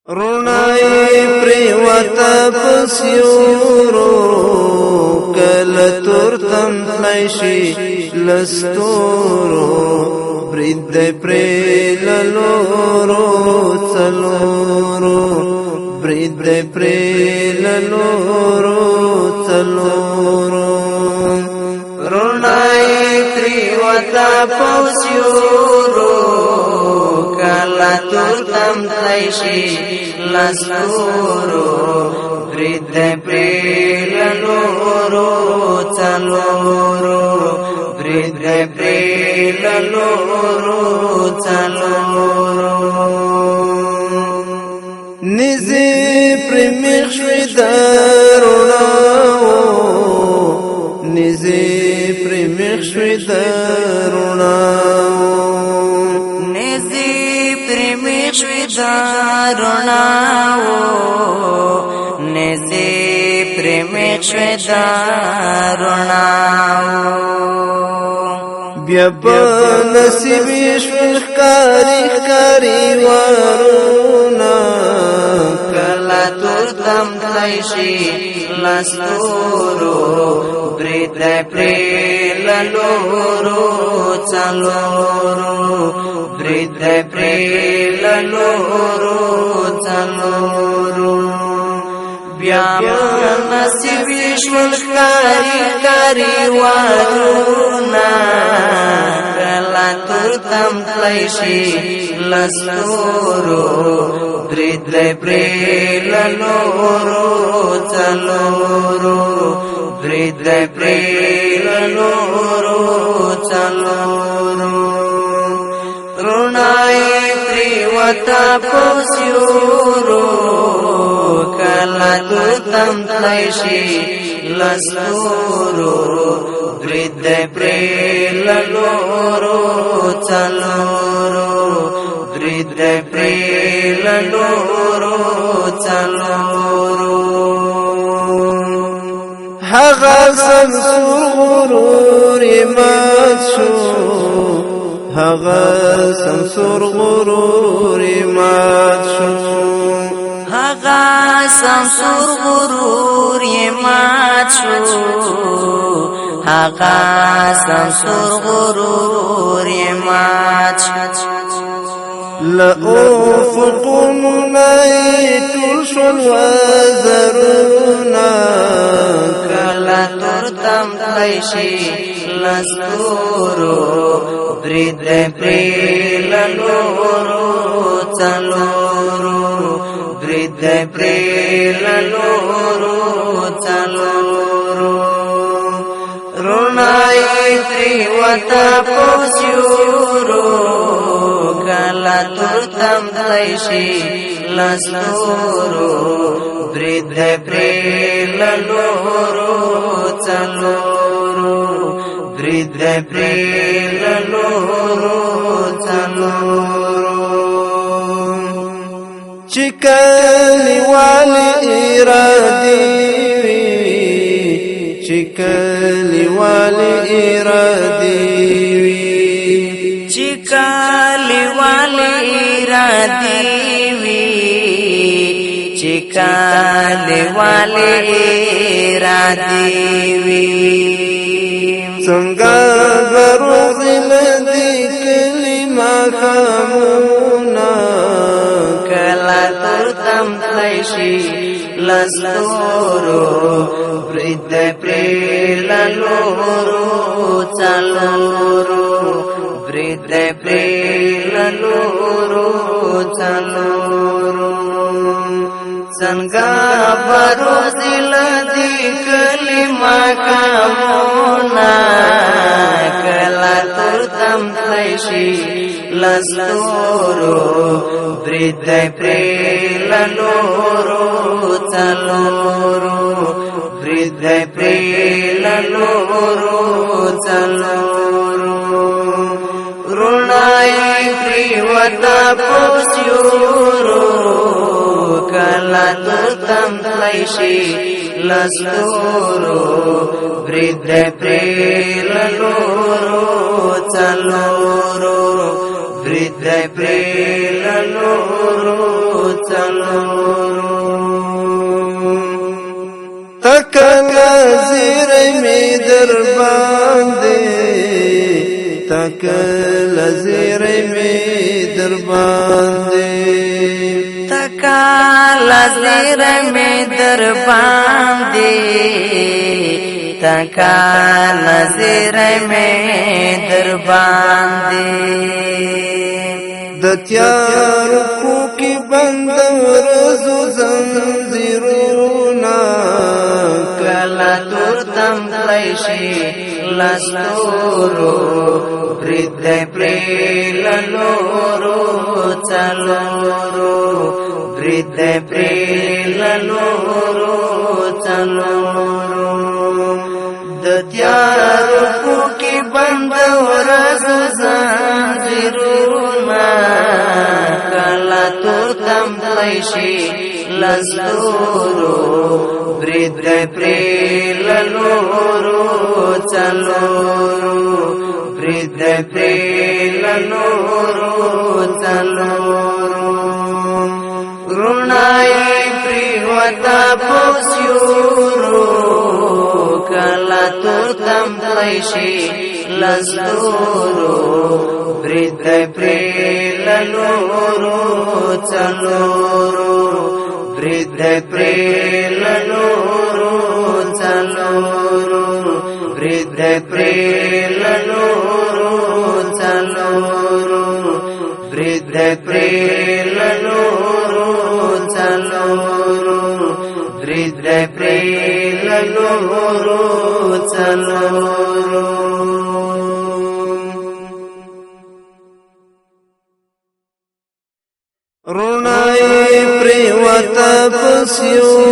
رونای پریوتا پسیورو کل تورتم تلیشی لستورو برید پریللورو چلورو برید پریللورو چلورو رونای پریوتا پسیورو کلا تورتم تلیشی لستورو برید پریللورو چلورو برید پریللورو چلورو نزی پریمیخ شوی داروناو نزی پریمیخ شوی داروناو نزی پریمیخ شوی داروناو بیا بنصیبی شوی خکاری وارونا کلا تورتم تلیشی لستورو برید پریللورو چلورو برید پریللورو چلورو بیا نصیبی شول کاری وارونا کلا تورتم تلیشی لستورو برید پریللورو چلورو برید پریللورو چلورو رونای پریوتا پسیورو کلا تورتم تلیشی لستورو برید پریللورو چلورو برید پریللورو چلورو هغه سمسور غرور مات شو هغه سمسور غرور مات شو هغه سمسور غرور مات شو هغه سمسور غرور مات شو لأفق منيت شل وزرونا کلا تورتم تلیشی لستورو برید پریللورو چلورو برید پریللورو چلورو رونای پریوتا پسیورو کلا تورتم تلیشی لستورو برید پریللورو چلورو برید پریللورو چلورو چکلی والی ارادی چکلی والی ارادی چکلی والی ارادی چکلی والی ارادی څنګه بروز لدی کلمه خامونا کلا تورتم تلیشی لستورو برید پریللورو چلورو برید پریللورو چلورو څنګه بروز لدی کلمه خامونا کلا تورتم تلیشی لستورو برید پریللورو چلورو برید پریللورو چلورو رونای پریوتا پسیورو کلا تورتم تلیشی لستورو برید پریللورو چلورو برید پریلنورو چلورو تکلا زیر می در باندې تکلا زیر می در باندې تکلا زیر می در باندې تکلا زیر می در باندې د تیارو کوکی بند ورځو زنځیرونه کلا تورتم تلشی لستورو برید پریلنورو چلورو برید پریلنورو چلورو د تیارو کوکی بند ورځو زنځیرونه کلا تورتم تلشی لستورو برید پریلنورو چلورو برید پریلنورو چلورو رونای پریوتا پوسیورو کلا تورتم تلشی لستورو برید پریلنورو چلورو برید پریلنورو چلورو برید پریلنورو چلورو برید پریلنورو چلورو برید پریلنورو چلورو رونای پریوتا پسیو